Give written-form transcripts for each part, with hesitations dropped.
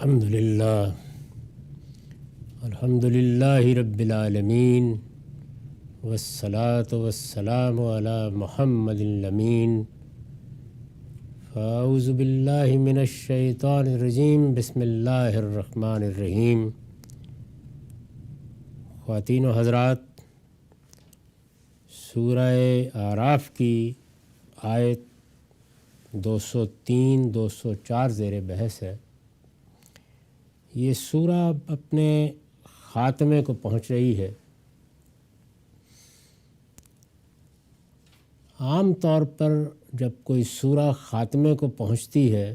الحمد للہ رب العالمین والصلاة والسلام علی محمد الامین فاعوذ باللہ من الشیطان الرجیم بسم اللہ الرحمن الرحیم۔ خواتین و حضرات، سورہ اعراف کی آیت 203-204 زیر بحث ہے۔ یہ سورہ اپنے خاتمے کو پہنچ رہی ہے۔ عام طور پر جب کوئی سورہ خاتمے کو پہنچتی ہے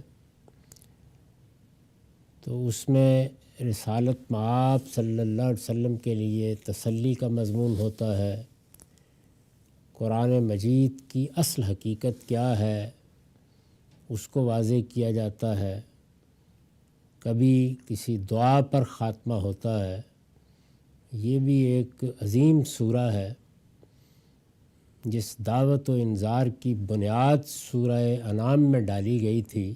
تو اس میں رسالت مآب صلی اللہ علیہ وسلم کے لیے تسلی کا مضمون ہوتا ہے، قرآن مجید کی اصل حقیقت کیا ہے اس کو واضح کیا جاتا ہے، کبھی کسی دعا پر خاتمہ ہوتا ہے۔ یہ بھی ایک عظیم سورہ ہے جس دعوت و انذار کی بنیاد سورہ انعام میں ڈالی گئی تھی،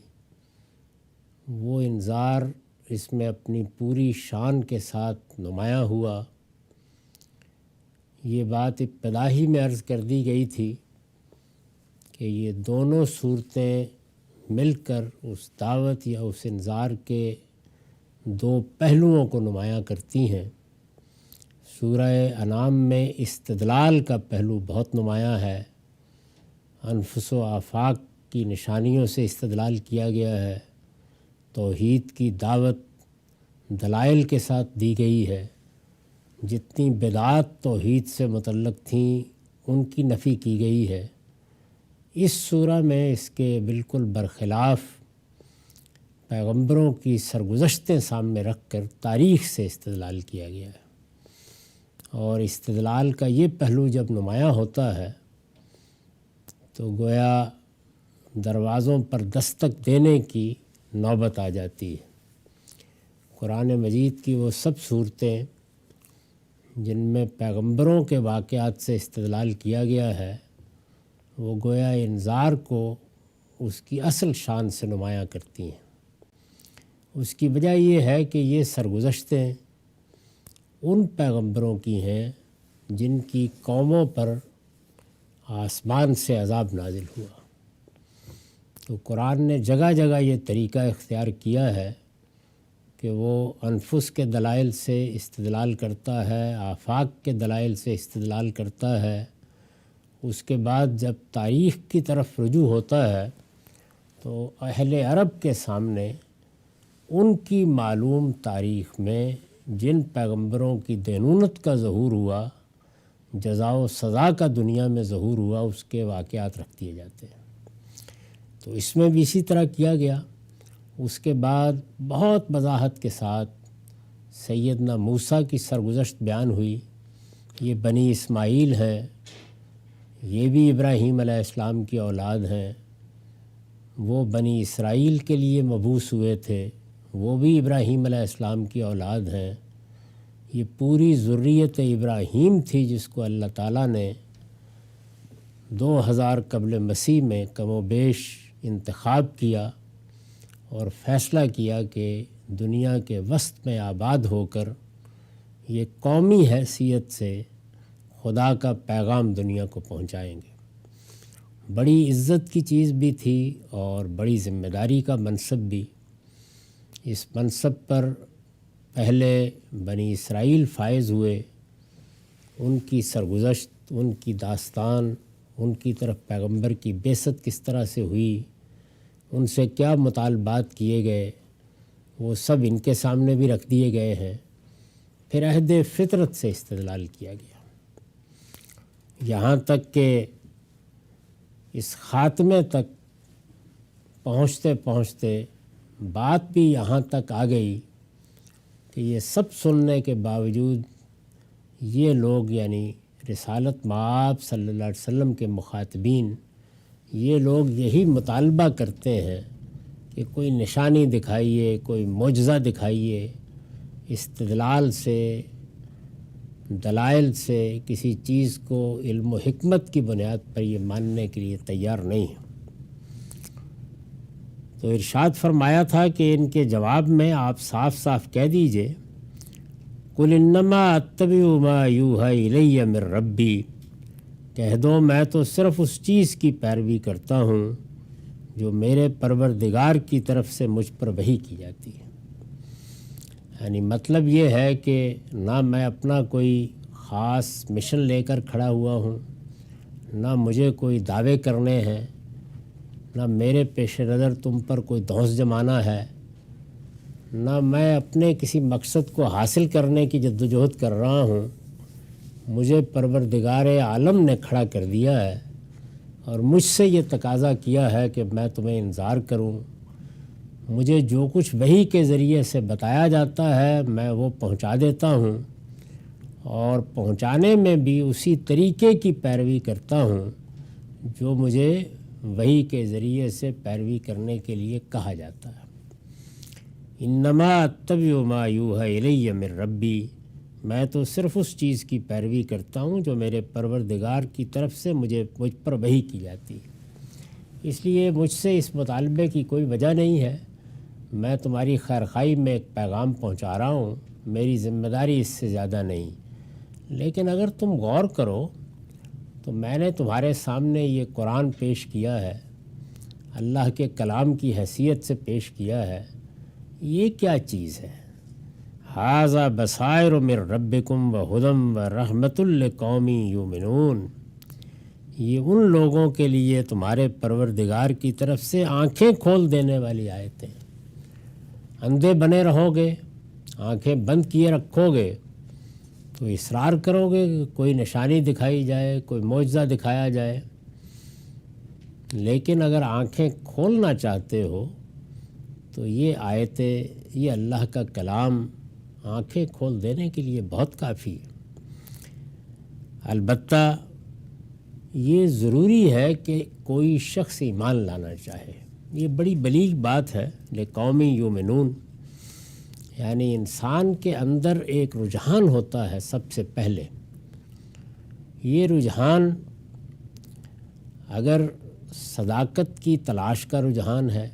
وہ انذار اس میں اپنی پوری شان کے ساتھ نمایاں ہوا۔ یہ بات ابتدا ہی میں عرض کر دی گئی تھی کہ یہ دونوں صورتیں مل کر اس دعوت یا اس انذار کے دو پہلوؤں کو نمایاں کرتی ہیں۔ سورہ انعام میں استدلال کا پہلو بہت نمایاں ہے، انفس و آفاق کی نشانیوں سے استدلال کیا گیا ہے، توحید کی دعوت دلائل کے ساتھ دی گئی ہے، جتنی بدعات توحید سے متعلق تھیں ان کی نفی کی گئی ہے۔ اس سورہ میں اس کے بالکل برخلاف پیغمبروں کی سرگزشتیں سامنے رکھ کر تاریخ سے استدلال کیا گیا ہے، اور استدلال کا یہ پہلو جب نمایاں ہوتا ہے تو گویا دروازوں پر دستک دینے کی نوبت آ جاتی ہے۔ قرآن مجید کی وہ سب صورتیں جن میں پیغمبروں کے واقعات سے استدلال کیا گیا ہے، وہ گویا انذار کو اس کی اصل شان سے نمایاں کرتی ہیں۔ اس کی وجہ یہ ہے کہ یہ سرگزشتیں ان پیغمبروں کی ہیں جن کی قوموں پر آسمان سے عذاب نازل ہوا۔ تو قرآن نے جگہ جگہ یہ طریقہ اختیار کیا ہے کہ وہ انفس کے دلائل سے استدلال کرتا ہے، آفاق کے دلائل سے استدلال کرتا ہے۔ اس کے بعد جب تاریخ کی طرف رجوع ہوتا ہے تو اہل عرب کے سامنے ان کی معلوم تاریخ میں جن پیغمبروں کی دینونت کا ظہور ہوا، جزا و سزا کا دنیا میں ظہور ہوا، اس کے واقعات رکھ دیے جاتے ہیں۔ تو اس میں بھی اسی طرح کیا گیا۔ اس کے بعد بہت وضاحت کے ساتھ سیدنا موسیٰ کی سرگزشت بیان ہوئی۔ یہ بنی اسماعیل ہیں، یہ بھی ابراہیم علیہ السلام کی اولاد ہیں، وہ بنی اسرائیل کے لیے مبعوث ہوئے تھے، وہ بھی ابراہیم علیہ السلام کی اولاد ہیں۔ یہ پوری ذریت ابراہیم تھی جس کو اللہ تعالیٰ نے 2000 قبل مسیح میں کم و بیش انتخاب کیا اور فیصلہ کیا کہ دنیا کے وسط میں آباد ہو کر یہ قومی حیثیت سے خدا کا پیغام دنیا کو پہنچائیں گے۔ بڑی عزت کی چیز بھی تھی اور بڑی ذمہ داری کا منصب بھی۔ اس منصب پر پہلے بنی اسرائیل فائز ہوئے، ان کی سرگزشت، ان کی داستان، ان کی طرف پیغمبر کی بعثت کس طرح سے ہوئی، ان سے کیا مطالبات کیے گئے، وہ سب ان کے سامنے بھی رکھ دیے گئے ہیں۔ پھر عہد فطرت سے استدلال کیا گیا، یہاں تک کہ اس خاتمے تک پہنچتے پہنچتے بات بھی یہاں تک آ گئی کہ یہ سب سننے کے باوجود یہ لوگ، یعنی رسالت مآب صلی اللہ علیہ وسلم کے مخاطبین، یہ لوگ یہی مطالبہ کرتے ہیں کہ کوئی نشانی دکھائیے، کوئی معجزہ دکھائیے۔ استدلال سے، دلائل سے کسی چیز کو علم و حکمت کی بنیاد پر یہ ماننے کے لیے تیار نہیں ہے۔ تو ارشاد فرمایا تھا کہ ان کے جواب میں آپ صاف صاف کہہ دیجئے قل انما اتبع ما یوحی الی من ربی، کہہ دو میں تو صرف اس چیز کی پیروی کرتا ہوں جو میرے پروردگار کی طرف سے مجھ پر وحی کی جاتی ہے۔ یعنی مطلب یہ ہے کہ نہ میں اپنا کوئی خاص مشن لے کر کھڑا ہوا ہوں، نہ مجھے کوئی دعوے کرنے ہیں، نہ میرے پیش نظر تم پر کوئی دھونس جمانا ہے، نہ میں اپنے کسی مقصد کو حاصل کرنے کی جدوجہد کر رہا ہوں۔ مجھے پروردگار عالم نے کھڑا کر دیا ہے اور مجھ سے یہ تقاضا کیا ہے کہ میں تمہیں انذار کروں۔ مجھے جو کچھ وحی کے ذریعے سے بتایا جاتا ہے میں وہ پہنچا دیتا ہوں، اور پہنچانے میں بھی اسی طریقے کی پیروی کرتا ہوں جو مجھے وحی کے ذریعے سے پیروی کرنے کے لیے کہا جاتا ہے۔ انما اتبع ما یوحی الی من ربی، میں تو صرف اس چیز کی پیروی کرتا ہوں جو میرے پروردگار کی طرف سے مجھ پر وحی کی جاتی ہے۔ اس لیے مجھ سے اس مطالبے کی کوئی وجہ نہیں ہے، میں تمہاری خیر خواہی میں ایک پیغام پہنچا رہا ہوں، میری ذمہ داری اس سے زیادہ نہیں۔ لیکن اگر تم غور کرو تو میں نے تمہارے سامنے یہ قرآن پیش کیا ہے، اللہ کے کلام کی حیثیت سے پیش کیا ہے، یہ کیا چیز ہے؟ ھذا بصائر من ربکم وہدی ورحمۃ لقوم یؤمنون، یہ ان لوگوں کے لیے تمہارے پروردگار کی طرف سے آنکھیں کھول دینے والی آیتیں۔ اندھے بنے رہو گے، آنکھیں بند کیے رکھو گے تو اصرار کرو گے کہ کوئی نشانی دکھائی جائے، کوئی معجزہ دکھایا جائے، لیکن اگر آنکھیں کھولنا چاہتے ہو تو یہ آیتیں، یہ اللہ کا کلام آنکھیں کھول دینے کے لیے بہت کافی ہے۔ البتہ یہ ضروری ہے کہ کوئی شخص ایمان لانا چاہے، یہ بڑی بلیغ بات ہے۔ لقوم یؤمنون، یعنی انسان کے اندر ایک رجحان ہوتا ہے سب سے پہلے۔ یہ رجحان اگر صداقت کی تلاش کا رجحان ہے،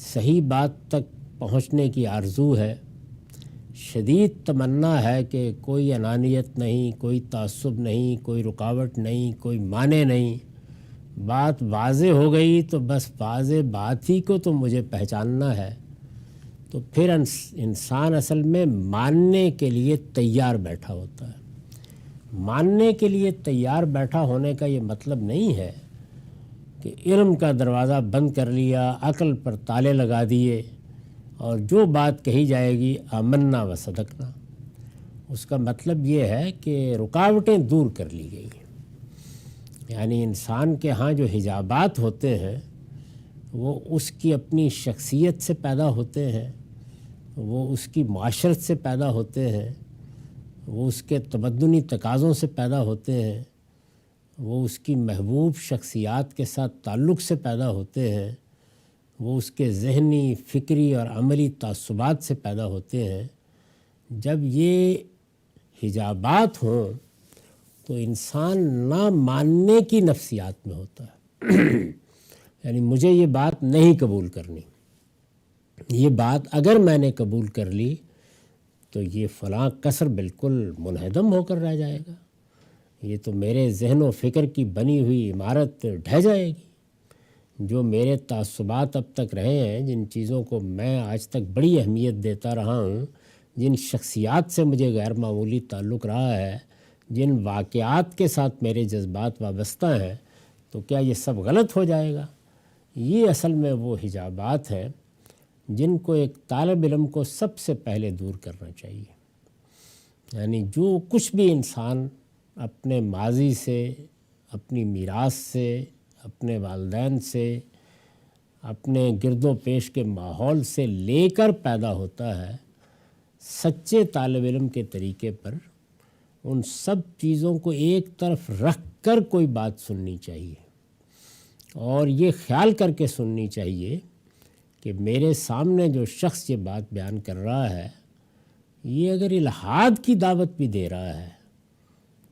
صحیح بات تک پہنچنے کی آرزو ہے، شدید تمنا ہے کہ کوئی انانیت نہیں، کوئی تعصب نہیں، کوئی رکاوٹ نہیں، کوئی معنی نہیں، بات واضح ہو گئی تو بس واضح بات ہی کو تو مجھے پہچاننا ہے، تو پھر انسان اصل میں ماننے کے لیے تیار بیٹھا ہوتا ہے۔ ماننے کے لیے تیار بیٹھا ہونے کا یہ مطلب نہیں ہے کہ علم کا دروازہ بند کر لیا، عقل پر تالے لگا دیے اور جو بات کہی جائے گی آمنا و صدقنا۔ اس کا مطلب یہ ہے کہ رکاوٹیں دور کر لی گئی ہیں۔ یعنی انسان کے ہاں جو حجابات ہوتے ہیں وہ اس کی اپنی شخصیت سے پیدا ہوتے ہیں، وہ اس کی معاشرت سے پیدا ہوتے ہیں، وہ اس کے تمدنی تقاضوں سے پیدا ہوتے ہیں، وہ اس کی محبوب شخصیات کے ساتھ تعلق سے پیدا ہوتے ہیں، وہ اس کے ذہنی، فکری اور عملی تعصبات سے پیدا ہوتے ہیں۔ جب یہ حجابات ہوں تو انسان نہ ماننے کی نفسیات میں ہوتا ہے۔ یعنی مجھے یہ بات نہیں قبول کرنی، یہ بات اگر میں نے قبول کر لی تو یہ فلاں قصر بالکل منہدم ہو کر رہ جائے گا، یہ تو میرے ذہن و فکر کی بنی ہوئی عمارت ڈھہ جائے گی۔ جو میرے تعصبات اب تک رہے ہیں، جن چیزوں کو میں آج تک بڑی اہمیت دیتا رہا ہوں، جن شخصیات سے مجھے غیر معمولی تعلق رہا ہے، جن واقعات کے ساتھ میرے جذبات وابستہ ہیں، تو کیا یہ سب غلط ہو جائے گا؟ یہ اصل میں وہ حجابات ہیں جن کو ایک طالب علم کو سب سے پہلے دور کرنا چاہیے۔ یعنی جو کچھ بھی انسان اپنے ماضی سے، اپنی میراث سے، اپنے والدین سے، اپنے گرد و پیش کے ماحول سے لے کر پیدا ہوتا ہے، سچے طالب علم کے طریقے پر ان سب چیزوں کو ایک طرف رکھ کر کوئی بات سننی چاہیے، اور یہ خیال کر کے سننی چاہیے کہ میرے سامنے جو شخص یہ بات بیان کر رہا ہے، یہ اگر الحاد کی دعوت بھی دے رہا ہے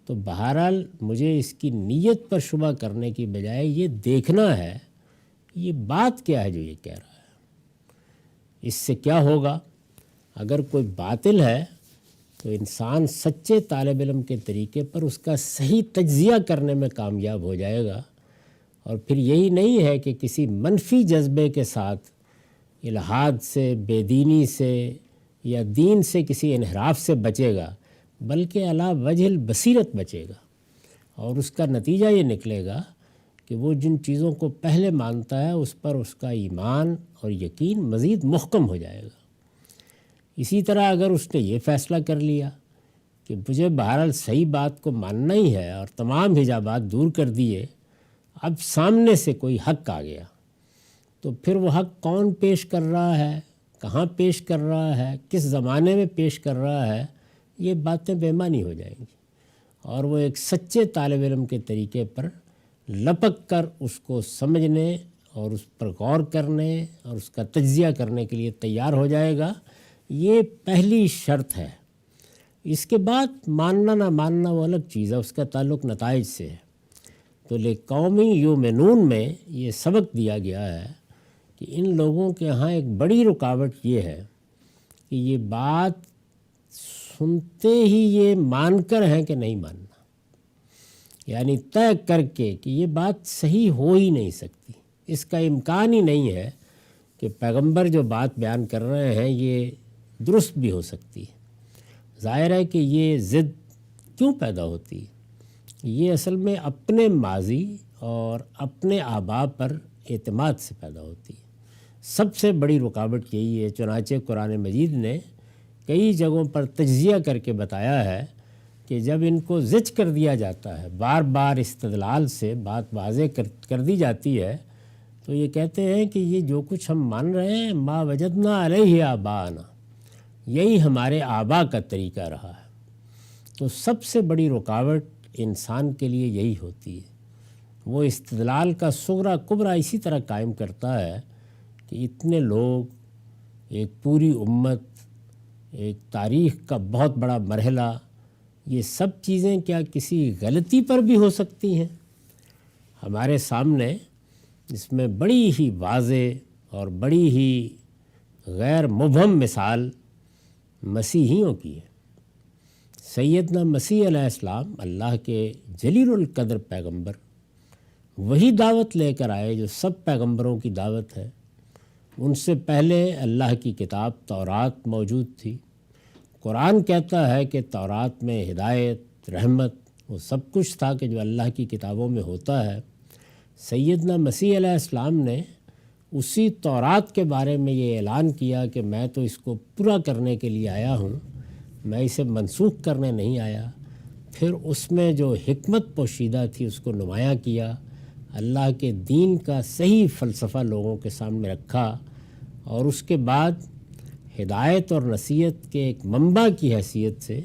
تو بہرحال مجھے اس کی نیت پر شبہ کرنے کی بجائے یہ دیکھنا ہے یہ بات کیا ہے جو یہ کہہ رہا ہے، اس سے کیا ہوگا؟ اگر کوئی باطل ہے تو انسان سچے طالب علم کے طریقے پر اس کا صحیح تجزیہ کرنے میں کامیاب ہو جائے گا، اور پھر یہی نہیں ہے کہ کسی منفی جذبے کے ساتھ الحاد سے، بے دینی سے یا دین سے کسی انحراف سے بچے گا، بلکہ علی وجہ البصیرت بچے گا، اور اس کا نتیجہ یہ نکلے گا کہ وہ جن چیزوں کو پہلے مانتا ہے اس پر اس کا ایمان اور یقین مزید محکم ہو جائے گا۔ اسی طرح اگر اس نے یہ فیصلہ کر لیا کہ مجھے بہرحال صحیح بات کو ماننا ہی ہے اور تمام حجابات دور کر دیے، اب سامنے سے کوئی حق آ گیا، تو پھر وہ حق کون پیش کر رہا ہے، کہاں پیش کر رہا ہے، کس زمانے میں پیش کر رہا ہے، یہ باتیں بے معنی ہو جائیں گی، اور وہ ایک سچے طالب علم کے طریقے پر لپک کر اس کو سمجھنے اور اس پر غور کرنے اور اس کا تجزیہ کرنے کے لیے تیار ہو جائے گا۔ یہ پہلی شرط ہے۔ اس کے بعد ماننا نہ ماننا وہ الگ چیز ہے، اس کا تعلق نتائج سے ہے۔ تو لقومی یؤمنون میں یہ سبق دیا گیا ہے کہ ان لوگوں کے ہاں ایک بڑی رکاوٹ یہ ہے کہ یہ بات سنتے ہی یہ مان کر ہیں کہ نہیں ماننا، یعنی طے کر کے کہ یہ بات صحیح ہو ہی نہیں سکتی، اس کا امکان ہی نہیں ہے کہ پیغمبر جو بات بیان کر رہے ہیں یہ درست بھی ہو سکتی ہے۔ ظاہر ہے کہ یہ ضد کیوں پیدا ہوتی ہے؟ یہ اصل میں اپنے ماضی اور اپنے آباء پر اعتماد سے پیدا ہوتی ہے۔ سب سے بڑی رکاوٹ یہی ہے، چنانچہ قرآن مجید نے کئی جگہوں پر تجزیہ کر کے بتایا ہے کہ جب ان کو زج کر دیا جاتا ہے، بار بار استدلال سے بات واضح کر دی جاتی ہے، تو یہ کہتے ہیں کہ یہ جو کچھ ہم مان رہے ہیں ما وجدنا علیہ آباءنا، یہی ہمارے آباء کا طریقہ رہا ہے۔ تو سب سے بڑی رکاوٹ انسان کے لیے یہی ہوتی ہے، وہ استدلال کا صغرا کبرا اسی طرح قائم کرتا ہے کہ اتنے لوگ، ایک پوری امت، ایک تاریخ کا بہت بڑا مرحلہ، یہ سب چیزیں کیا کسی غلطی پر بھی ہو سکتی ہیں؟ ہمارے سامنے اس میں بڑی ہی واضح اور بڑی ہی غیر مبہم مثال مسیحیوں کی ہے۔ سیدنا مسیح علیہ السلام اللہ کے جلیل القدر پیغمبر، وہی دعوت لے کر آئے جو سب پیغمبروں کی دعوت ہے۔ ان سے پہلے اللہ کی کتاب تورات موجود تھی۔ قرآن کہتا ہے کہ تورات میں ہدایت، رحمت، وہ سب کچھ تھا کہ جو اللہ کی کتابوں میں ہوتا ہے۔ سیدنا مسیح علیہ السلام نے اسی تورات کے بارے میں یہ اعلان کیا کہ میں تو اس کو پورا کرنے کے لیے آیا ہوں، میں اسے منسوخ کرنے نہیں آیا۔ پھر اس میں جو حکمت پوشیدہ تھی اس کو نمایاں کیا، اللہ کے دین کا صحیح فلسفہ لوگوں کے سامنے رکھا، اور اس کے بعد ہدایت اور نصیحت کے ایک منبع کی حیثیت سے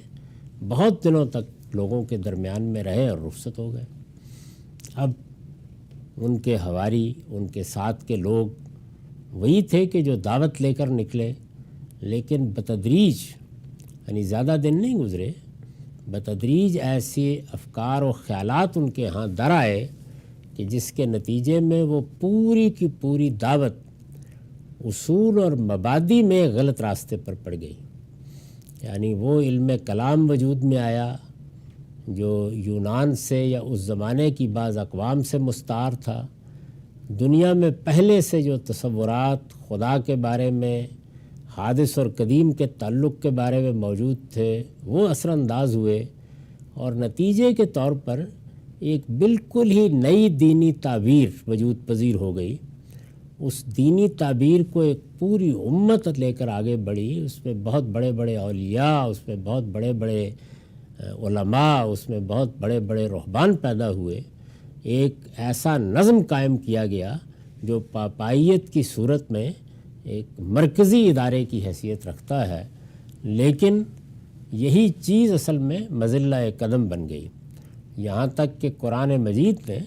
بہت دنوں تک لوگوں کے درمیان میں رہے اور رخصت ہو گئے۔ اب ان کے حواری، ان کے ساتھ کے لوگ وہی تھے کہ جو دعوت لے کر نکلے، لیکن بتدریج، یعنی زیادہ دن نہیں گزرے، بتدریج ایسے افکار و خیالات ان کے ہاں در آئے کہ جس کے نتیجے میں وہ پوری کی پوری دعوت اصول اور مبادی میں غلط راستے پر پڑ گئی۔ یعنی وہ علم کلام وجود میں آیا جو یونان سے یا اس زمانے کی بعض اقوام سے مستعار تھا۔ دنیا میں پہلے سے جو تصورات خدا کے بارے میں، حادث اور قدیم کے تعلق کے بارے میں موجود تھے، وہ اثر انداز ہوئے، اور نتیجے کے طور پر ایک بالکل ہی نئی دینی تعبیر وجود پذیر ہو گئی۔ اس دینی تعبیر کو ایک پوری امت لے کر آگے بڑھی، اس میں بہت بڑے بڑے اولیاء، اس میں بہت بڑے بڑے علماء، اس میں بہت بڑے بڑے رہبان پیدا ہوئے۔ ایک ایسا نظم قائم کیا گیا جو پاپائیت کی صورت میں ایک مرکزی ادارے کی حیثیت رکھتا ہے، لیکن یہی چیز اصل میں مظلہ قدم بن گئی، یہاں تک کہ قرآن مجید نے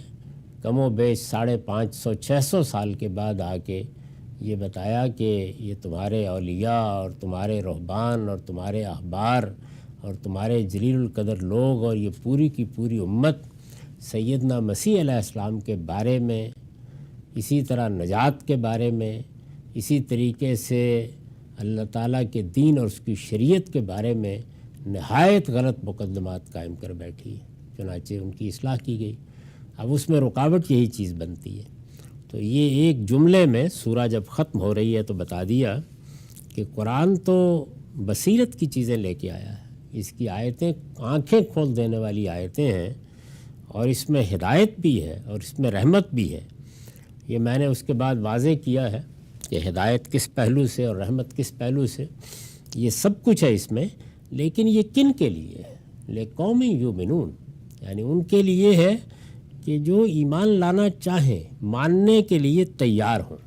کم و بیش 550-600 سال کے بعد آ کے یہ بتایا کہ یہ تمہارے اولیاء اور تمہارے رہبان اور تمہارے احبار اور تمہارے جلیل القدر لوگ اور یہ پوری کی پوری امت سیدنا مسیح علیہ السلام کے بارے میں اسی طرح نجات کے بارے میں، اسی طریقے سے اللہ تعالیٰ کے دین اور اس کی شریعت کے بارے میں نہایت غلط مقدمات قائم کر بیٹھی ہے، چنانچہ ان کی اصلاح کی گئی۔ اب اس میں رکاوٹ یہی چیز بنتی ہے۔ تو یہ ایک جملے میں سورہ جب ختم ہو رہی ہے تو بتا دیا کہ قرآن تو بصیرت کی چیزیں لے کے آیا ہے، اس کی آیتیں آنکھیں کھول دینے والی آیتیں ہیں، اور اس میں ہدایت بھی ہے اور اس میں رحمت بھی ہے۔ یہ میں نے اس کے بعد واضح کیا ہے کہ ہدایت کس پہلو سے اور رحمت کس پہلو سے، یہ سب کچھ ہے اس میں، لیکن یہ کن کے لیے ہے؟ لقوم یؤمنون، یعنی ان کے لیے ہے کہ جو ایمان لانا چاہیں، ماننے کے لیے تیار ہوں۔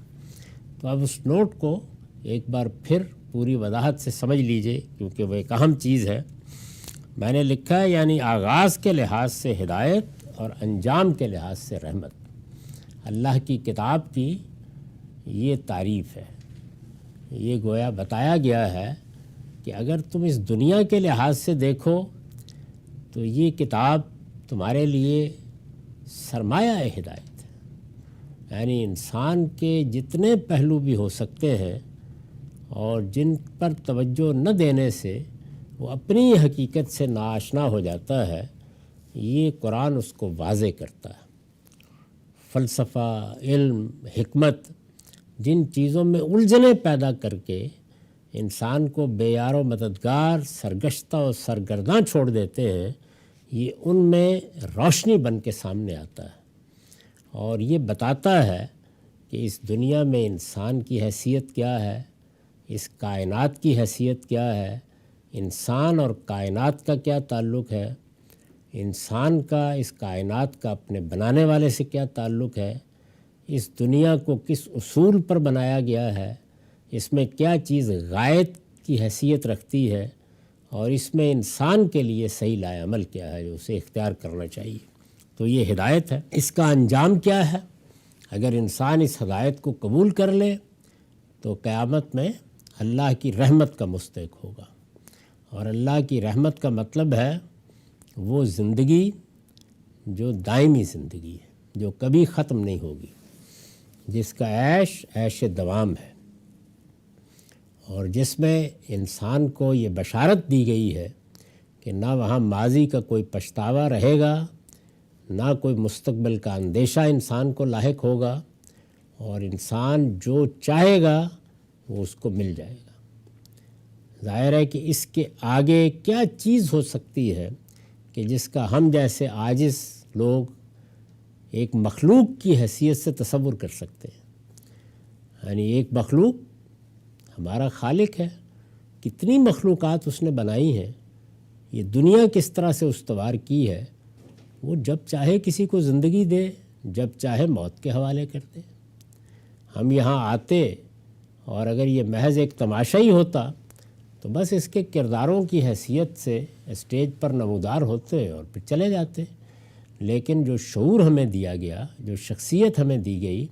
تو اب اس نوٹ کو ایک بار پھر پوری وضاحت سے سمجھ لیجئے، کیونکہ وہ ایک اہم چیز ہے۔ میں نے لکھا ہے یعنی آغاز کے لحاظ سے ہدایت اور انجام کے لحاظ سے رحمت۔ اللہ کی کتاب کی یہ تعریف ہے، یہ گویا بتایا گیا ہے کہ اگر تم اس دنیا کے لحاظ سے دیکھو تو یہ کتاب تمہارے لیے سرمایہ ہدایت ہے، یعنی انسان کے جتنے پہلو بھی ہو سکتے ہیں اور جن پر توجہ نہ دینے سے وہ اپنی حقیقت سے ناآشنا ہو جاتا ہے، یہ قرآن اس کو واضح کرتا ہے۔ فلسفہ، علم، حکمت جن چیزوں میں الجھنیں پیدا کر کے انسان کو بے یار و مددگار، سرگشتہ و سرگرداں چھوڑ دیتے ہیں، یہ ان میں روشنی بن کے سامنے آتا ہے اور یہ بتاتا ہے کہ اس دنیا میں انسان کی حیثیت کیا ہے، اس کائنات کی حیثیت کیا ہے، انسان اور کائنات کا کیا تعلق ہے، انسان کا اس کائنات کا اپنے بنانے والے سے کیا تعلق ہے، اس دنیا کو کس اصول پر بنایا گیا ہے، اس میں کیا چیز غائب کی حیثیت رکھتی ہے، اور اس میں انسان کے لیے صحیح لائے عمل کیا ہے جو اسے اختیار کرنا چاہیے۔ تو یہ ہدایت ہے۔ اس کا انجام کیا ہے؟ اگر انسان اس ہدایت کو قبول کر لے تو قیامت میں اللہ کی رحمت کا مستحق ہوگا، اور اللہ کی رحمت کا مطلب ہے وہ زندگی جو دائمی زندگی ہے، جو کبھی ختم نہیں ہوگی، جس کا عیش دوام ہے، اور جس میں انسان کو یہ بشارت دی گئی ہے کہ نہ وہاں ماضی کا کوئی پچھتاوا رہے گا، نہ کوئی مستقبل کا اندیشہ انسان کو لاحق ہوگا، اور انسان جو چاہے گا وہ اس کو مل جائے گا۔ ظاہر ہے کہ اس کے آگے کیا چیز ہو سکتی ہے کہ جس کا ہم جیسے عاجز لوگ ایک مخلوق کی حیثیت سے تصور کر سکتے ہیں۔ یعنی ایک مخلوق ہمارا خالق ہے، کتنی مخلوقات اس نے بنائی ہیں، یہ دنیا کس طرح سے استوار کی ہے، وہ جب چاہے کسی کو زندگی دے، جب چاہے موت کے حوالے کر دے۔ ہم یہاں آتے اور اگر یہ محض ایک تماشا ہی ہوتا تو بس اس کے کرداروں کی حیثیت سے اسٹیج پر نمودار ہوتے اور پھر چلے جاتے، لیکن جو شعور ہمیں دیا گیا، جو شخصیت ہمیں دی گئی،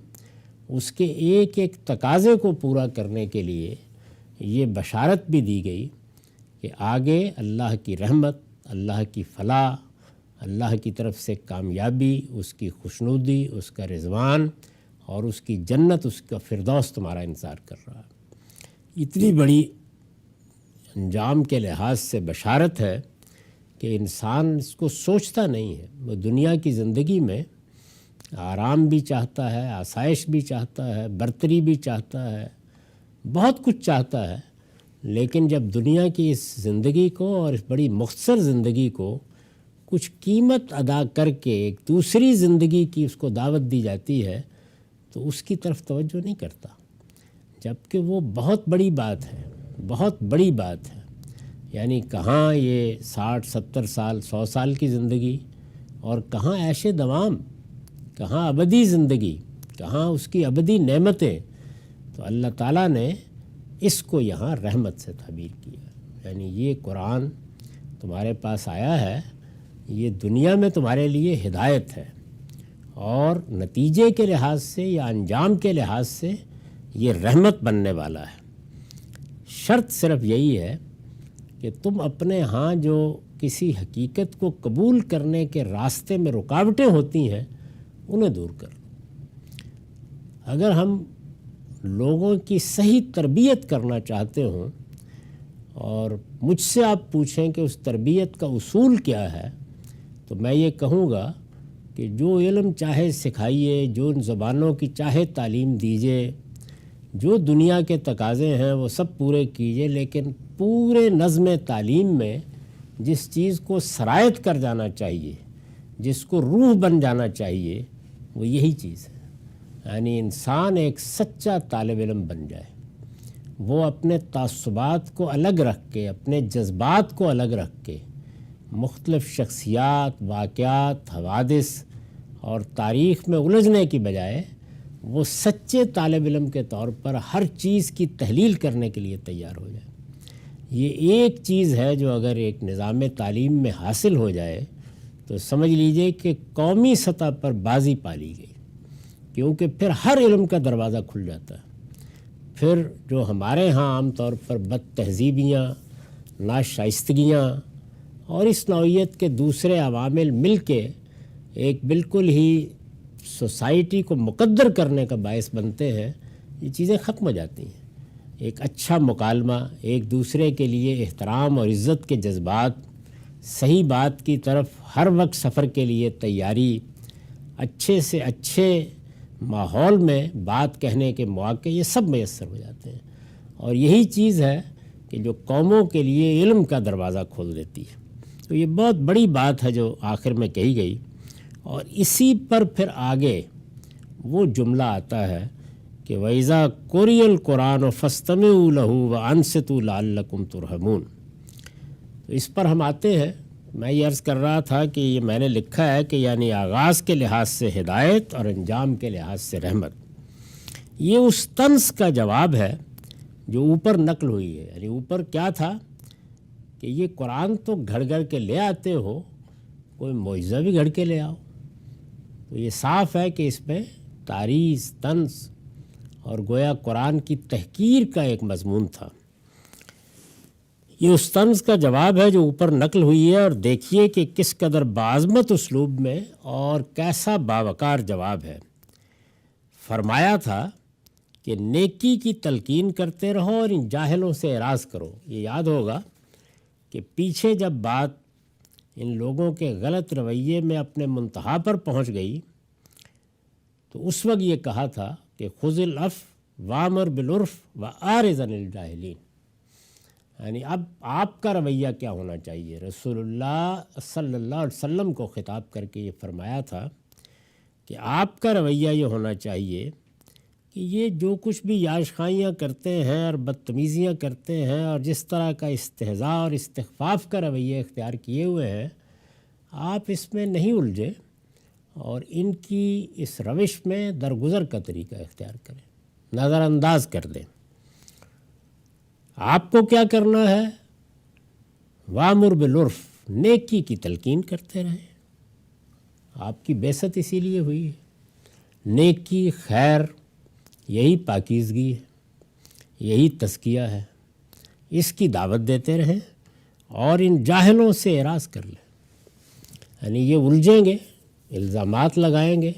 اس کے ایک ایک تقاضے کو پورا کرنے کے لیے یہ بشارت بھی دی گئی کہ آگے اللہ کی رحمت، اللہ کی فلاح، اللہ کی طرف سے کامیابی، اس کی خوشنودی، اس کا رضوان اور اس کی جنت، اس کا فردوس تمہارا انتظار کر رہا ہے۔ اتنی بڑی انجام کے لحاظ سے بشارت ہے کہ انسان اس کو سوچتا نہیں ہے۔ وہ دنیا کی زندگی میں آرام بھی چاہتا ہے، آسائش بھی چاہتا ہے، برتری بھی چاہتا ہے، بہت کچھ چاہتا ہے، لیکن جب دنیا کی اس زندگی کو اور اس بڑی مختصر زندگی کو کچھ قیمت ادا کر کے ایک دوسری زندگی کی اس کو دعوت دی جاتی ہے تو اس کی طرف توجہ نہیں کرتا، جبکہ وہ بہت بڑی بات ہے، بہت بڑی بات ہے۔ یعنی کہاں یہ 60 70 سال 100 سال کی زندگی، اور کہاں عیش دوام، کہاں ابدی زندگی، کہاں اس کی ابدی نعمتیں۔ تو اللہ تعالیٰ نے اس کو یہاں رحمت سے تعبیر کیا، یعنی یہ قرآن تمہارے پاس آیا ہے، یہ دنیا میں تمہارے لیے ہدایت ہے، اور نتیجے کے لحاظ سے یا انجام کے لحاظ سے یہ رحمت بننے والا ہے۔ شرط صرف یہی ہے کہ تم اپنے ہاں جو کسی حقیقت کو قبول کرنے کے راستے میں رکاوٹیں ہوتی ہیں انہیں دور کر لو۔ اگر ہم لوگوں کی صحیح تربیت کرنا چاہتے ہوں اور مجھ سے آپ پوچھیں کہ اس تربیت کا اصول کیا ہے، تو میں یہ کہوں گا کہ جو علم چاہے سکھائیے، جو ان زبانوں کی چاہے تعلیم دیجیے، جو دنیا کے تقاضے ہیں وہ سب پورے کیجیے، لیکن پورے نظم تعلیم میں جس چیز کو سرایت کر جانا چاہیے، جس کو روح بن جانا چاہیے، وہ یہی چیز ہے، یعنی انسان ایک سچا طالب علم بن جائے، وہ اپنے تعصبات کو الگ رکھ کے، اپنے جذبات کو الگ رکھ کے مختلف شخصیات، واقعات، حوادث اور تاریخ میں الجھنے کی بجائے وہ سچے طالب علم کے طور پر ہر چیز کی تحلیل کرنے کے لیے تیار ہو جائے۔ یہ ایک چیز ہے جو اگر ایک نظام تعلیم میں حاصل ہو جائے تو سمجھ لیجئے کہ قومی سطح پر بازی پالی گئی، کیونکہ پھر ہر علم کا دروازہ کھل جاتا ہے۔ پھر جو ہمارے ہاں عام طور پر بد تہذیبیاں، ناشائستگیاں اور اس نوعیت کے دوسرے عوامل مل کے ایک بالکل ہی سوسائٹی کو مقدر کرنے کا باعث بنتے ہیں، یہ چیزیں ختم ہو جاتی ہیں۔ ایک اچھا مکالمہ، ایک دوسرے کے لیے احترام اور عزت کے جذبات، صحیح بات کی طرف ہر وقت سفر کے لیے تیاری، اچھے سے اچھے ماحول میں بات کہنے کے مواقع، یہ سب میسر ہو جاتے ہیں، اور یہی چیز ہے کہ جو قوموں کے لیے علم کا دروازہ کھول دیتی ہے۔ تو یہ بہت بڑی بات ہے جو آخر میں کہی گئی، اور اسی پر پھر آگے وہ جملہ آتا ہے کہ وَإِذَا قُرِئَ الْقُرْآنُ فَاسْتَمِعُوا لَهُ وَأَنصِتُوا لَعَلَّكُمْ تُرْحَمُونَ۔ تو اس پر ہم آتے ہیں۔ میں یہ عرض کر رہا تھا کہ یہ میں نے لکھا ہے کہ یعنی آغاز کے لحاظ سے ہدایت اور انجام کے لحاظ سے رحمت، یہ اس طنز کا جواب ہے جو اوپر نقل ہوئی ہے۔ یعنی اوپر کیا تھا کہ یہ قرآن تو گھڑ گھڑ کے لے آتے ہو، کوئی معجزہ بھی گھڑ کے لے آؤ۔ تو یہ صاف ہے کہ اس میں تعریض، طنز اور گویا قرآن کی تحقیر کا ایک مضمون تھا۔ یہ اس طنز کا جواب ہے جو اوپر نقل ہوئی ہے، اور دیکھیے کہ کس قدر بعظمت اسلوب میں اور کیسا باوقار جواب ہے۔ فرمایا تھا کہ نیکی کی تلقین کرتے رہو اور ان جاہلوں سے اعراض کرو۔ یہ یاد ہوگا کہ پیچھے جب بات ان لوگوں کے غلط رویے میں اپنے منتہا پر پہنچ گئی تو اس وقت یہ کہا تھا کہ خذ العفو وامر بالعرف واعرض عن الجاہلین۔ یعنی اب آپ کا رویہ کیا ہونا چاہیے؟ رسول اللہ صلی اللہ علیہ وسلم کو خطاب کر کے یہ فرمایا تھا کہ آپ کا رویہ یہ ہونا چاہیے کہ یہ جو کچھ بھی یاشخائیاں کرتے ہیں اور بدتمیزیاں کرتے ہیں اور جس طرح کا استہزاء اور استخفاف کا رویہ اختیار کیے ہوئے ہیں، آپ اس میں نہیں الجھے اور ان کی اس روش میں درگزر کا طریقہ اختیار کریں، نظر انداز کر دیں۔ آپ کو کیا کرنا ہے؟ وامر بالعرف، نیکی کی تلقین کرتے رہیں۔ آپ کی بعثت اسی لیے ہوئی ہے۔ نیکی، خیر، یہی پاکیزگی ہے، یہی تزکیہ ہے، اس کی دعوت دیتے رہیں اور ان جاہلوں سے اعراض کر لیں۔ یعنی یہ الجھیں گے، الزامات لگائیں گے،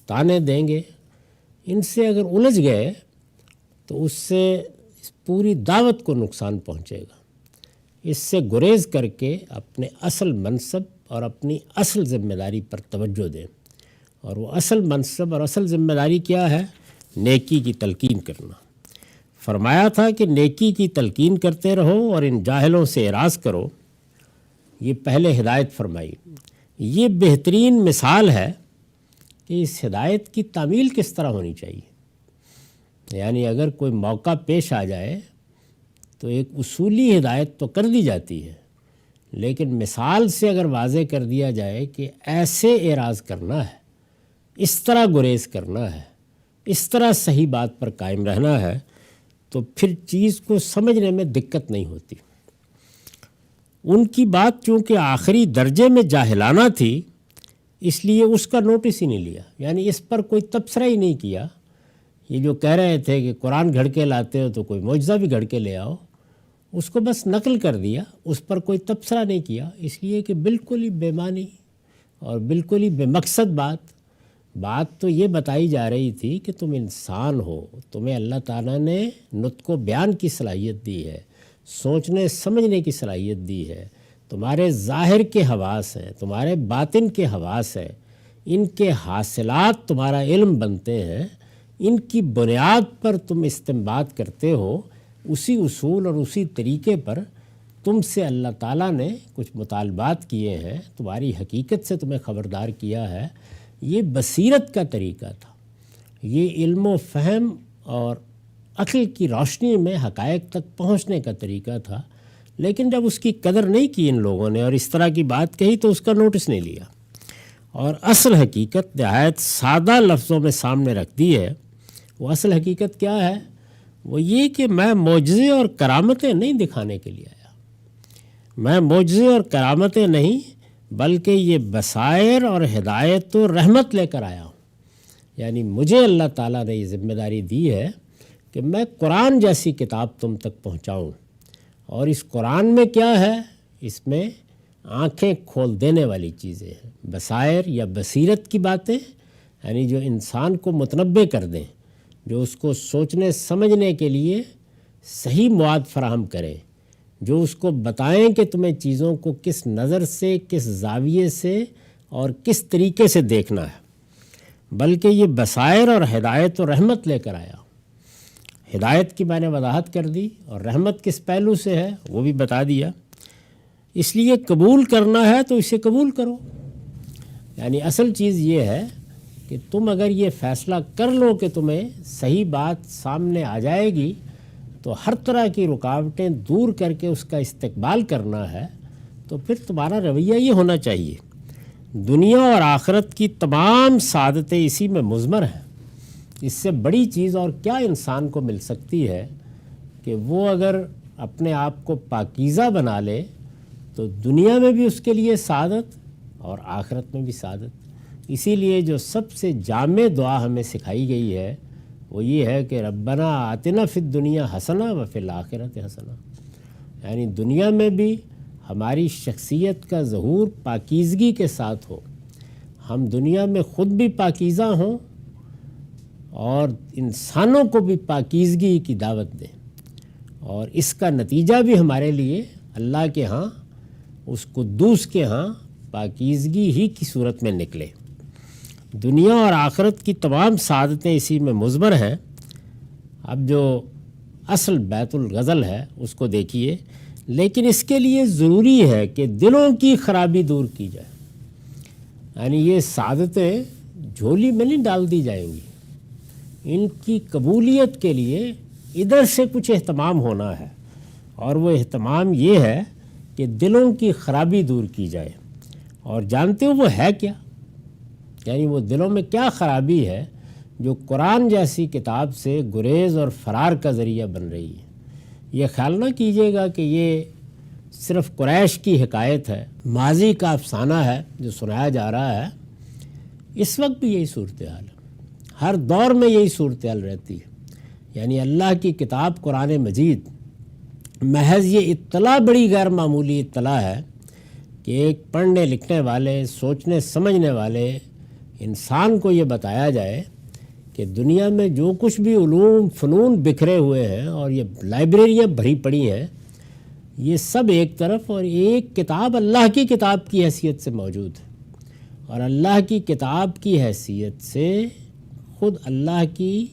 تانے دیں گے، ان سے اگر الجھ گئے تو اس سے پوری دعوت کو نقصان پہنچے گا۔ اس سے گریز کر کے اپنے اصل منصب اور اپنی اصل ذمہ داری پر توجہ دیں، اور وہ اصل منصب اور اصل ذمہ داری کیا ہے؟ نیکی کی تلقین کرنا۔ فرمایا تھا کہ نیکی کی تلقین کرتے رہو اور ان جاہلوں سے اعراض کرو۔ یہ پہلے ہدایت فرمائی۔ یہ بہترین مثال ہے کہ اس ہدایت کی تعمیل کس طرح ہونی چاہیے۔ یعنی اگر کوئی موقع پیش آ جائے تو ایک اصولی ہدایت تو کر دی جاتی ہے، لیکن مثال سے اگر واضح کر دیا جائے کہ ایسے اعراض کرنا ہے، اس طرح گریز کرنا ہے، اس طرح صحیح بات پر قائم رہنا ہے، تو پھر چیز کو سمجھنے میں دقت نہیں ہوتی۔ ان کی بات چونکہ آخری درجے میں جاہلانہ تھی، اس لیے اس کا نوٹس ہی نہیں لیا، یعنی اس پر کوئی تبصرہ ہی نہیں کیا۔ یہ جو کہہ رہے تھے کہ قرآن گھڑ کے لاتے ہو تو کوئی معجزہ بھی گھڑ کے لے آؤ، اس کو بس نقل کر دیا، اس پر کوئی تبصرہ نہیں کیا، اس لیے کہ بالکل ہی بے معنی اور بالکل ہی بے مقصد بات، بات تو یہ بتائی جا رہی تھی کہ تم انسان ہو، تمہیں اللہ تعالیٰ نے نطق و بیان کی صلاحیت دی ہے، سوچنے سمجھنے کی صلاحیت دی ہے، تمہارے ظاہر کے حواس ہیں، تمہارے باطن کے حواس ہیں، ان کے حاصلات تمہارا علم بنتے ہیں، ان کی بنیاد پر تم استنباط کرتے ہو، اسی اصول اور اسی طریقے پر تم سے اللہ تعالیٰ نے کچھ مطالبات کیے ہیں، تمہاری حقیقت سے تمہیں خبردار کیا ہے۔ یہ بصیرت کا طریقہ تھا، یہ علم و فہم اور عقل کی روشنی میں حقائق تک پہنچنے کا طریقہ تھا، لیکن جب اس کی قدر نہیں کی ان لوگوں نے اور اس طرح کی بات کہی تو اس کا نوٹس نہیں لیا، اور اصل حقیقت نہایت سادہ لفظوں میں سامنے رکھ دی ہے۔ وہ اصل حقیقت کیا ہے؟ وہ یہ کہ میں معجزے اور کرامتیں نہیں دکھانے کے لیے آیا، میں معجزے اور کرامتیں نہیں بلکہ یہ بصائر اور ہدایت و رحمت لے کر آیا ہوں۔ یعنی مجھے اللہ تعالیٰ نے یہ ذمہ داری دی ہے کہ میں قرآن جیسی کتاب تم تک پہنچاؤں، اور اس قرآن میں کیا ہے؟ اس میں آنکھیں کھول دینے والی چیزیں ہیں، بصائر یا بصیرت کی باتیں، یعنی جو انسان کو متنبع کر دیں، جو اس کو سوچنے سمجھنے کے لیے صحیح مواد فراہم کریں، جو اس کو بتائیں کہ تمہیں چیزوں کو کس نظر سے، کس زاویے سے اور کس طریقے سے دیکھنا ہے، بلکہ یہ بصائر اور ہدایت و رحمت لے کر آیا۔ ہدایت کی میں نے وضاحت کر دی، اور رحمت کس پہلو سے ہے وہ بھی بتا دیا۔ اس لیے قبول کرنا ہے تو اسے قبول کرو، یعنی اصل چیز یہ ہے کہ تم اگر یہ فیصلہ کر لو کہ تمہیں صحیح بات سامنے آ جائے گی تو ہر طرح کی رکاوٹیں دور کر کے اس کا استقبال کرنا ہے، تو پھر تمہارا رویہ یہ ہونا چاہیے۔ دنیا اور آخرت کی تمام سعادتیں اسی میں مضمر ہیں۔ اس سے بڑی چیز اور کیا انسان کو مل سکتی ہے کہ وہ اگر اپنے آپ کو پاکیزہ بنا لے تو دنیا میں بھی اس کے لیے سعادت اور آخرت میں بھی سعادت۔ اسی لیے جو سب سے جامع دعا ہمیں سکھائی گئی ہے وہ یہ ہے کہ ربنا آتنا فی الدنیا حسنہ و فی الآخرۃ حسنہ، یعنی دنیا میں بھی ہماری شخصیت کا ظہور پاکیزگی کے ساتھ ہو، ہم دنیا میں خود بھی پاکیزہ ہوں اور انسانوں کو بھی پاکیزگی کی دعوت دیں، اور اس کا نتیجہ بھی ہمارے لیے اللہ کے ہاں، اس قدوس کے ہاں پاکیزگی ہی کی صورت میں نکلے۔ دنیا اور آخرت کی تمام سعادتیں اسی میں مضمر ہیں۔ اب جو اصل بیت الغزل ہے اس کو دیکھیے، لیکن اس کے لیے ضروری ہے کہ دلوں کی خرابی دور کی جائے، یعنی یہ سعادتیں جھولی میں نہیں ڈال دی جائیں گی، ان کی قبولیت کے لیے ادھر سے کچھ اہتمام ہونا ہے، اور وہ اہتمام یہ ہے کہ دلوں کی خرابی دور کی جائے۔ اور جانتے ہو وہ ہے کیا؟ یعنی وہ دلوں میں کیا خرابی ہے جو قرآن جیسی کتاب سے گریز اور فرار کا ذریعہ بن رہی ہے؟ یہ خیال نہ کیجیے گا کہ یہ صرف قریش کی حکایت ہے، ماضی کا افسانہ ہے جو سنایا جا رہا ہے۔ اس وقت بھی یہی صورتحال ہے، ہر دور میں یہی صورتحال رہتی ہے۔ یعنی اللہ کی کتاب قرآن مجید محض یہ اطلاع بڑی غیر معمولی اطلاع ہے کہ ایک پڑھنے لکھنے والے، سوچنے سمجھنے والے انسان کو یہ بتایا جائے کہ دنیا میں جو کچھ بھی علوم فنون بکھرے ہوئے ہیں اور یہ لائبریریاں بھری پڑی ہیں، یہ سب ایک طرف، اور ایک کتاب اللہ کی کتاب کی حیثیت سے موجود ہے، اور اللہ کی کتاب کی حیثیت سے خود اللہ کی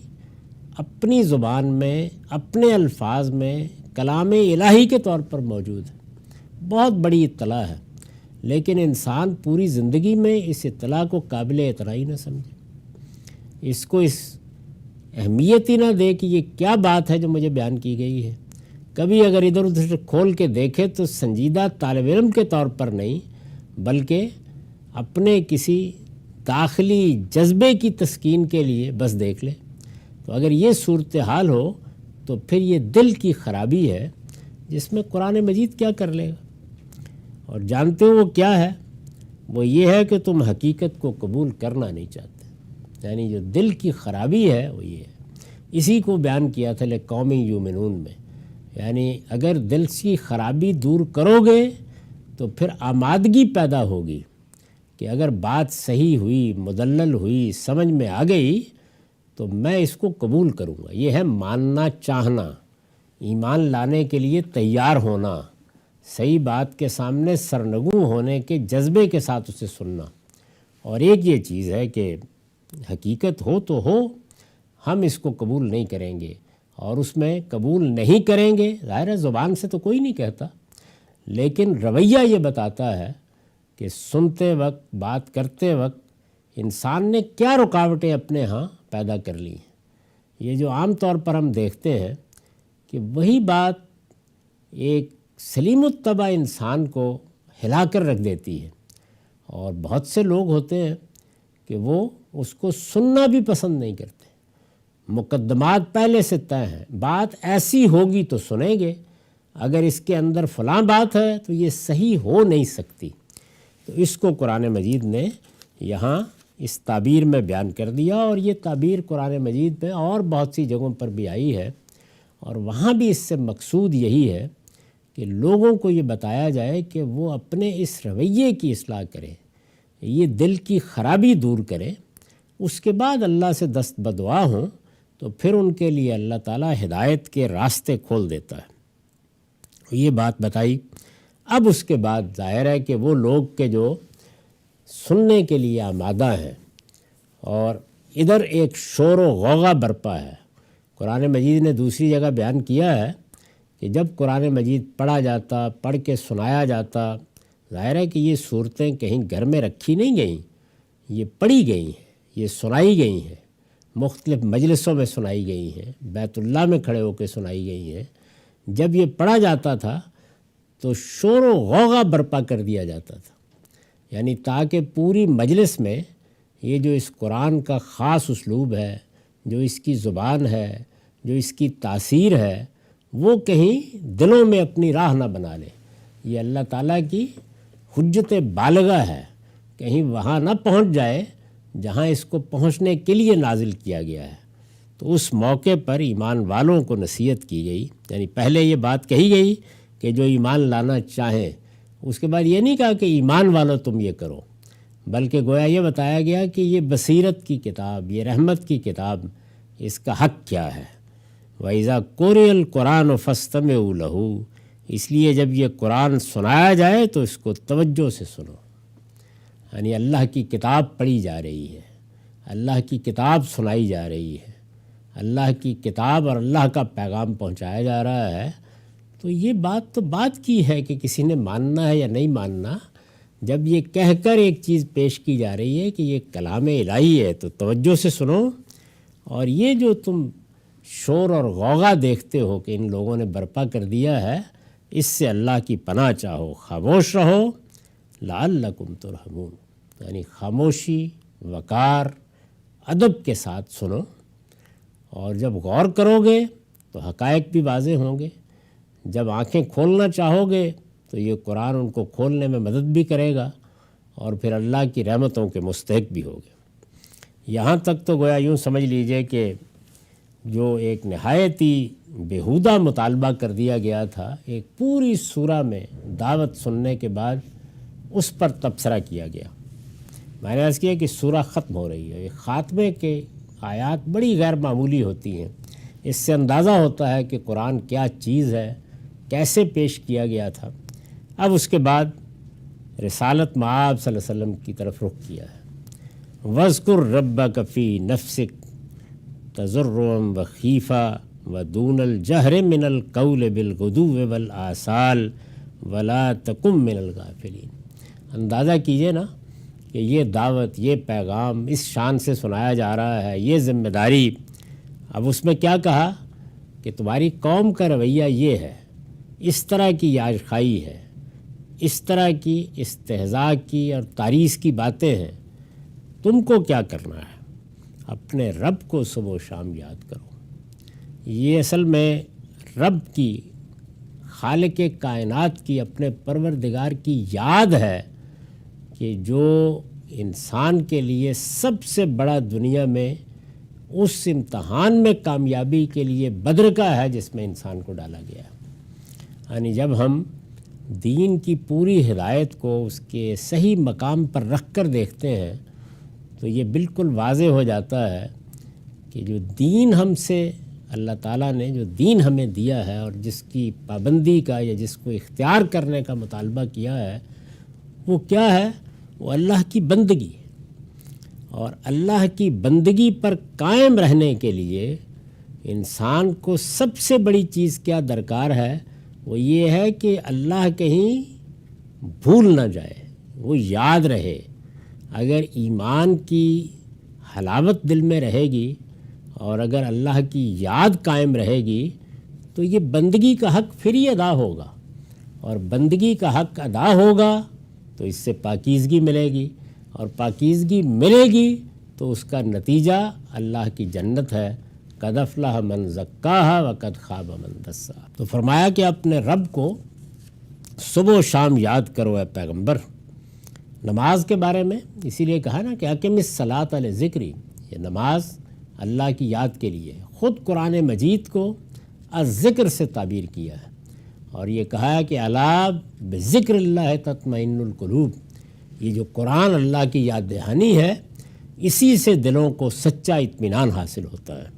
اپنی زبان میں، اپنے الفاظ میں کلام الہی کے طور پر موجود ہے۔ بہت بڑی اطلاع ہے، لیکن انسان پوری زندگی میں اس اطلاع کو قابل اعتراض ہی نہ سمجھے، اس کو اس اہمیت ہی نہ دے کہ یہ کیا بات ہے جو مجھے بیان کی گئی ہے۔ کبھی اگر ادھر ادھر سے کھول کے دیکھے تو سنجیدہ طالب علم کے طور پر نہیں، بلکہ اپنے کسی داخلی جذبے کی تسکین کے لیے بس دیکھ لے۔ تو اگر یہ صورتحال ہو تو پھر یہ دل کی خرابی ہے جس میں قرآن مجید کیا کر لے گا۔ اور جانتے ہو وہ کیا ہے؟ وہ یہ ہے کہ تم حقیقت کو قبول کرنا نہیں چاہتے، یعنی جو دل کی خرابی ہے وہ یہ ہے۔ اسی کو بیان کیا تھا لقوم یؤمنون میں، یعنی اگر دل کی خرابی دور کرو گے تو پھر آمادگی پیدا ہوگی کہ اگر بات صحیح ہوئی، مدلل ہوئی، سمجھ میں آ گئی تو میں اس کو قبول کروں گا۔ یہ ہے ماننا چاہنا، ایمان لانے کے لیے تیار ہونا، صحیح بات کے سامنے سرنگوں ہونے کے جذبے کے ساتھ اسے سننا۔ اور ایک یہ چیز ہے کہ حقیقت ہو تو ہو، ہم اس کو قبول نہیں کریں گے، اور اس میں قبول نہیں کریں گے، ظاہر ہے زبان سے تو کوئی نہیں کہتا، لیکن رویہ یہ بتاتا ہے کہ سنتے وقت، بات کرتے وقت انسان نے کیا رکاوٹیں اپنے ہاں پیدا کر لی ہیں۔ یہ جو عام طور پر ہم دیکھتے ہیں کہ وہی بات ایک سلیم الطبع انسان کو ہلا کر رکھ دیتی ہے، اور بہت سے لوگ ہوتے ہیں کہ وہ اس کو سننا بھی پسند نہیں کرتے۔ مقدمات پہلے سے طے ہیں، بات ایسی ہوگی تو سنیں گے، اگر اس کے اندر فلاں بات ہے تو یہ صحیح ہو نہیں سکتی۔ تو اس کو قرآن مجید نے یہاں اس تعبیر میں بیان کر دیا، اور یہ تعبیر قرآن مجید میں اور بہت سی جگہوں پر بھی آئی ہے، اور وہاں بھی اس سے مقصود یہی ہے کہ لوگوں کو یہ بتایا جائے کہ وہ اپنے اس رویے کی اصلاح کریں، یہ دل کی خرابی دور کریں، اس کے بعد اللہ سے دست بدعا ہوں تو پھر ان کے لیے اللہ تعالیٰ ہدایت کے راستے کھول دیتا ہے۔ یہ بات بتائی۔ اب اس کے بعد ظاہر ہے کہ وہ لوگ کہ جو سننے کے لیے آمادہ ہیں، اور ادھر ایک شور و غوغا برپا ہے۔ قرآن مجید نے دوسری جگہ بیان کیا ہے کہ جب قرآن مجید پڑھا جاتا، پڑھ کے سنایا جاتا، ظاہر ہے کہ یہ صورتیں کہیں گھر میں رکھی نہیں گئیں، یہ پڑھی گئی ہیں، یہ سنائی گئی ہیں، مختلف مجلسوں میں سنائی گئی ہیں، بیت اللہ میں کھڑے ہو کے سنائی گئی ہیں۔ جب یہ پڑھا جاتا تھا تو شور و غوغا برپا کر دیا جاتا تھا، یعنی تاکہ پوری مجلس میں یہ جو اس قرآن کا خاص اسلوب ہے، جو اس کی زبان ہے، جو اس کی تاثیر ہے، وہ کہیں دلوں میں اپنی راہ نہ بنا لے۔ یہ اللہ تعالیٰ کی حجت بالغہ ہے، کہیں وہاں نہ پہنچ جائے جہاں اس کو پہنچنے کے لیے نازل کیا گیا ہے۔ تو اس موقع پر ایمان والوں کو نصیحت کی گئی، یعنی پہلے یہ بات کہی گئی کہ جو ایمان لانا چاہیں، اس کے بعد یہ نہیں کہا کہ ایمان والوں تم یہ کرو، بلکہ گویا یہ بتایا گیا کہ یہ بصیرت کی کتاب، یہ رحمت کی کتاب، اس کا حق کیا ہے۔ وَإِذَا قُرِئَ الْقُرْآنُ فَاسْتَمِعُوا لَهُ، اس لیے جب یہ قرآن سنایا جائے تو اس کو توجہ سے سنو۔ یعنی اللہ کی کتاب پڑھی جا رہی ہے، اللہ کی کتاب سنائی جا رہی ہے، اللہ کی کتاب اور اللہ کا پیغام پہنچایا جا رہا ہے، تو یہ بات تو بات کی ہے کہ کسی نے ماننا ہے یا نہیں ماننا۔ جب یہ کہہ کر ایک چیز پیش کی جا رہی ہے کہ یہ کلام الہی ہے تو توجہ سے سنو، اور یہ جو تم شور اور غوغا دیکھتے ہو کہ ان لوگوں نے برپا کر دیا ہے، اس سے اللہ کی پناہ چاہو، خاموش رہو، لعلکم ترحمون، یعنی خاموشی، وقار، ادب کے ساتھ سنو، اور جب غور کرو گے تو حقائق بھی واضح ہوں گے۔ جب آنکھیں کھولنا چاہو گے تو یہ قرآن ان کو کھولنے میں مدد بھی کرے گا، اور پھر اللہ کی رحمتوں کے مستحق بھی ہوگے۔ یہاں تک تو گویا یوں سمجھ لیجئے کہ جو ایک نہایتی بیہودہ مطالبہ کر دیا گیا تھا، ایک پوری سورہ میں دعوت سننے کے بعد اس پر تبصرہ کیا گیا۔ میں نے عرض کیا کہ سورہ ختم ہو رہی ہے، یہ خاتمے کے آیات بڑی غیر معمولی ہوتی ہیں، اس سے اندازہ ہوتا ہے کہ قرآن کیا چیز ہے، کیسے پیش کیا گیا تھا۔ اب اس کے بعد رسالت مآب صلی اللہ علیہ وسلم کی طرف رخ کیا ہے۔ وَاذْكُرْ رَبَّكَ فِي نَفْسِكَ تَضَرُّعًا وَخِيفَةً وَدُونَ الْجَهْرِ مِنَ الْقَوْلِ بِالْغُدُوِّ وَالْآصَالِ وَلَا تَكُن مِّنَ الْغَافِلِينَ۔ اندازہ کیجئے نا کہ یہ دعوت، یہ پیغام اس شان سے سنایا جا رہا ہے، یہ ذمہ داری۔ اب اس میں کیا کہا کہ تمہاری قوم کا رویہ یہ ہے، اس طرح کی یاج خائی ہے، اس طرح کی استہزاء کی اور تعریض کی باتیں ہیں، تم کو کیا کرنا ہے؟ اپنے رب کو صبح و شام یاد کرو۔ یہ اصل میں رب کی، خالق کائنات کی، اپنے پروردگار کی یاد ہے کہ جو انسان کے لیے سب سے بڑا دنیا میں اس امتحان میں کامیابی کے لیے بدر کا ہے جس میں انسان کو ڈالا گیا ہے۔ یعنی جب ہم دین کی پوری ہدایت کو اس کے صحیح مقام پر رکھ کر دیکھتے ہیں تو یہ بالکل واضح ہو جاتا ہے کہ جو دین ہم سے اللہ تعالیٰ نے جو دین ہمیں دیا ہے اور جس کی پابندی کا یا جس کو اختیار کرنے کا مطالبہ کیا ہے وہ کیا ہے؟ وہ اللہ کی بندگی. اور اللہ کی بندگی پر قائم رہنے کے لیے انسان کو سب سے بڑی چیز کیا درکار ہے؟ وہ یہ ہے کہ اللہ کہیں بھول نہ جائے، وہ یاد رہے. اگر ایمان کی حلاوت دل میں رہے گی اور اگر اللہ کی یاد قائم رہے گی تو یہ بندگی کا حق پھر ہی ادا ہوگا، اور بندگی کا حق ادا ہوگا تو اس سے پاکیزگی ملے گی، اور پاکیزگی ملے گی تو اس کا نتیجہ اللہ کی جنت ہے. قد افلح من زکاہا وقد خاب من دساہا. تو فرمایا کہ اپنے رب کو صبح و شام یاد کرو اے پیغمبر. نماز کے بارے میں اسی لیے کہا نا کہ اقم الصلاۃ لذکری، یہ نماز اللہ کی یاد کے لیے. خود قرآن مجید کو الذکر سے تعبیر کیا ہے اور یہ کہا ہے کہ الا بذکر اللہ تطمئن القلوب. یہ جو قرآن اللہ کی یاد دہانی ہے اسی سے دلوں کو سچا اطمینان حاصل ہوتا ہے.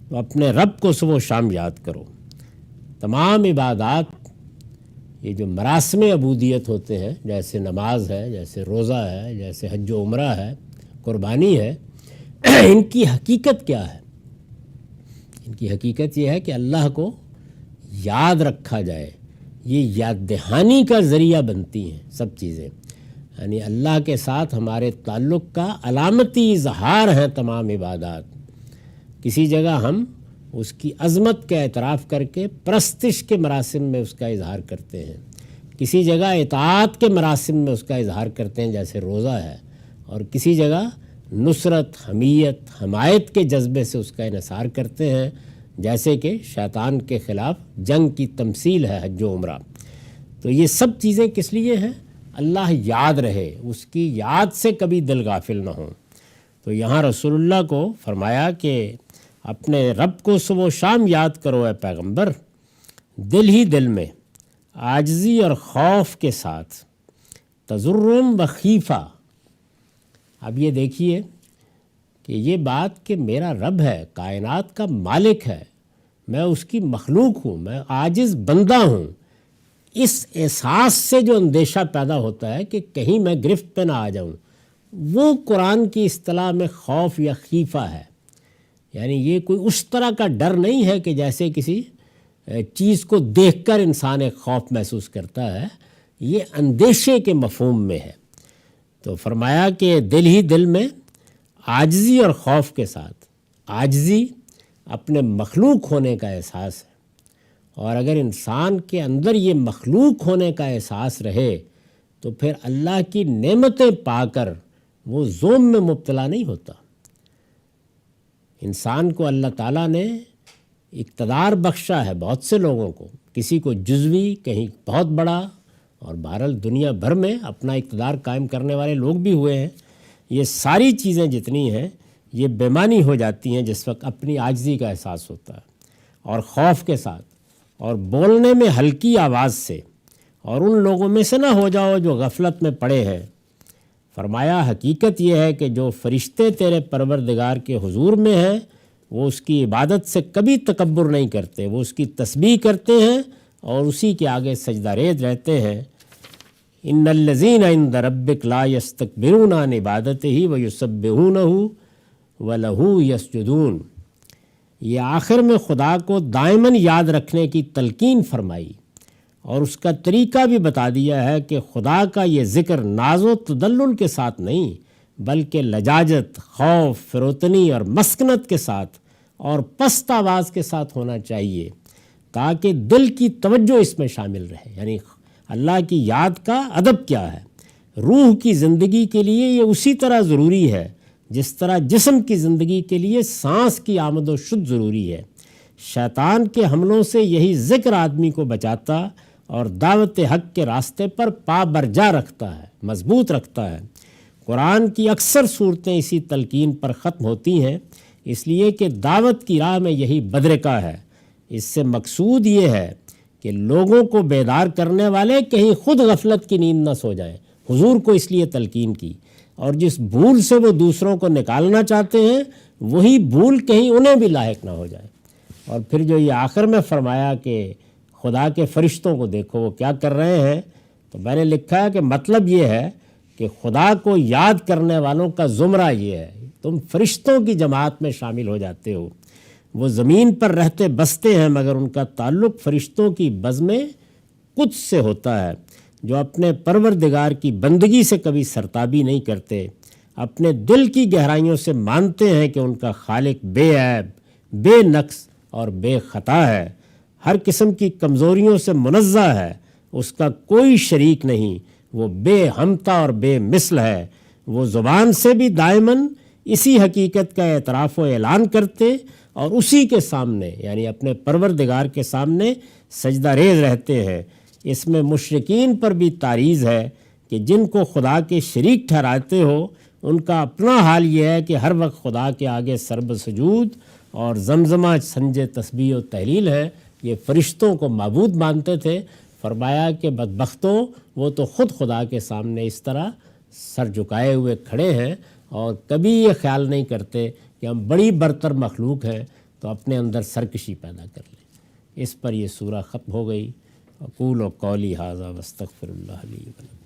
تو اپنے رب کو صبح و شام یاد کرو. تمام عبادات، یہ جو مراسم عبودیت ہوتے ہیں جیسے نماز ہے، جیسے روزہ ہے، جیسے حج و عمرہ ہے، قربانی ہے، ان کی حقیقت کیا ہے؟ ان کی حقیقت یہ ہے کہ اللہ کو یاد رکھا جائے. یہ یاد دہانی کا ذریعہ بنتی ہیں سب چیزیں، یعنی اللہ کے ساتھ ہمارے تعلق کا علامتی اظہار ہیں تمام عبادات. کسی جگہ ہم اس کی عظمت کا اعتراف کر کے پرستش کے مراسم میں اس کا اظہار کرتے ہیں، کسی جگہ اطاعت کے مراسم میں اس کا اظہار کرتے ہیں جیسے روزہ ہے، اور کسی جگہ نصرت، حمیت، حمایت کے جذبے سے اس کا انحصار کرتے ہیں جیسے کہ شیطان کے خلاف جنگ کی تمثیل ہے حج و عمرہ. تو یہ سب چیزیں کس لیے ہیں؟ اللہ یاد رہے، اس کی یاد سے کبھی دل غافل نہ ہوں. تو یہاں رسول اللہ کو فرمایا کہ اپنے رب کو صبح و شام یاد کرو اے پیغمبر، دل ہی دل میں عاجزی اور خوف کے ساتھ، تضرم و خیفہ. اب یہ دیکھیے کہ یہ بات کہ میرا رب ہے، کائنات کا مالک ہے، میں اس کی مخلوق ہوں، میں عاجز بندہ ہوں، اس احساس سے جو اندیشہ پیدا ہوتا ہے کہ کہیں میں گرفت پہ نہ آ جاؤں، وہ قرآن کی اصطلاح میں خوف یا خیفہ ہے. یعنی یہ کوئی اس طرح کا ڈر نہیں ہے کہ جیسے کسی چیز کو دیکھ کر انسان ایک خوف محسوس کرتا ہے، یہ اندیشے کے مفہوم میں ہے. تو فرمایا کہ دل ہی دل میں عاجزی اور خوف کے ساتھ. عاجزی اپنے مخلوق ہونے کا احساس ہے، اور اگر انسان کے اندر یہ مخلوق ہونے کا احساس رہے تو پھر اللہ کی نعمتیں پا کر وہ زوم میں مبتلا نہیں ہوتا. انسان کو اللہ تعالیٰ نے اقتدار بخشا ہے بہت سے لوگوں کو، کسی کو جزوی، کہیں بہت بڑا، اور بہرحال دنیا بھر میں اپنا اقتدار قائم کرنے والے لوگ بھی ہوئے ہیں. یہ ساری چیزیں جتنی ہیں یہ بےمانی ہو جاتی ہیں جس وقت اپنی عاجزی کا احساس ہوتا ہے اور خوف کے ساتھ، اور بولنے میں ہلکی آواز سے، اور ان لوگوں میں سے نہ ہو جاؤ جو غفلت میں پڑے ہیں. فرمایا حقیقت یہ ہے کہ جو فرشتے تیرے پروردگار کے حضور میں ہیں وہ اس کی عبادت سے کبھی تکبر نہیں کرتے، وہ اس کی تسبیح کرتے ہیں اور اسی کے آگے سجدہ ریز رہتے ہیں. ان الذین عند ربک لا یستکبرون عن عبادتہ ویسبحونہ ولہ یسجدون. یہ آخر میں خدا کو دائماً یاد رکھنے کی تلقین فرمائی اور اس کا طریقہ بھی بتا دیا ہے کہ خدا کا یہ ذکر ناز و تدلل کے ساتھ نہیں بلکہ لجاجت، خوف، فروتنی اور مسکنت کے ساتھ اور پست آواز کے ساتھ ہونا چاہیے تاکہ دل کی توجہ اس میں شامل رہے. یعنی اللہ کی یاد کا ادب کیا ہے؟ روح کی زندگی کے لیے یہ اسی طرح ضروری ہے جس طرح جسم کی زندگی کے لیے سانس کی آمد و شد ضروری ہے. شیطان کے حملوں سے یہی ذکر آدمی کو بچاتا اور دعوت حق کے راستے پر پا برجا رکھتا ہے، مضبوط رکھتا ہے. قرآن کی اکثر صورتیں اسی تلقین پر ختم ہوتی ہیں، اس لیے کہ دعوت کی راہ میں یہی بدرکہ ہے. اس سے مقصود یہ ہے کہ لوگوں کو بیدار کرنے والے کہیں خود غفلت کی نیند نہ سو جائیں۔ حضور کو اس لیے تلقین کی، اور جس بھول سے وہ دوسروں کو نکالنا چاہتے ہیں وہی بھول کہیں انہیں بھی لاحق نہ ہو جائے۔ اور پھر جو یہ آخر میں فرمایا کہ خدا کے فرشتوں کو دیکھو وہ کیا کر رہے ہیں، تو میں نے لکھا ہے کہ مطلب یہ ہے کہ خدا کو یاد کرنے والوں کا زمرہ یہ ہے، تم فرشتوں کی جماعت میں شامل ہو جاتے ہو۔ وہ زمین پر رہتے بستے ہیں مگر ان کا تعلق فرشتوں کی بزم قدس سے ہوتا ہے، جو اپنے پروردگار کی بندگی سے کبھی سرتابی نہیں کرتے، اپنے دل کی گہرائیوں سے مانتے ہیں کہ ان کا خالق بے عیب، بے نقص اور بے خطا ہے، ہر قسم کی کمزوریوں سے منزہ ہے، اس کا کوئی شریک نہیں، وہ بے ہمتا اور بے مثل ہے۔ وہ زبان سے بھی دائماً اسی حقیقت کا اعتراف و اعلان کرتے اور اسی کے سامنے یعنی اپنے پروردگار کے سامنے سجدہ ریز رہتے ہیں۔ اس میں مشرکین پر بھی تعریض ہے کہ جن کو خدا کے شریک ٹھہراتے ہو ان کا اپنا حال یہ ہے کہ ہر وقت خدا کے آگے سرب سجود اور زمزمہ سنج تسبیح و تحلیل ہے۔ یہ فرشتوں کو معبود مانتے تھے۔ فرمایا کہ بدبختوں، وہ تو خود خدا کے سامنے اس طرح سر جھکائے ہوئے کھڑے ہیں اور کبھی یہ خیال نہیں کرتے کہ ہم بڑی برتر مخلوق ہیں تو اپنے اندر سرکشی پیدا کر لیں۔ اس پر یہ سورہ ختم ہو گئی۔ اقول و قولی ھذا واستغفر اللہ لی ولکم۔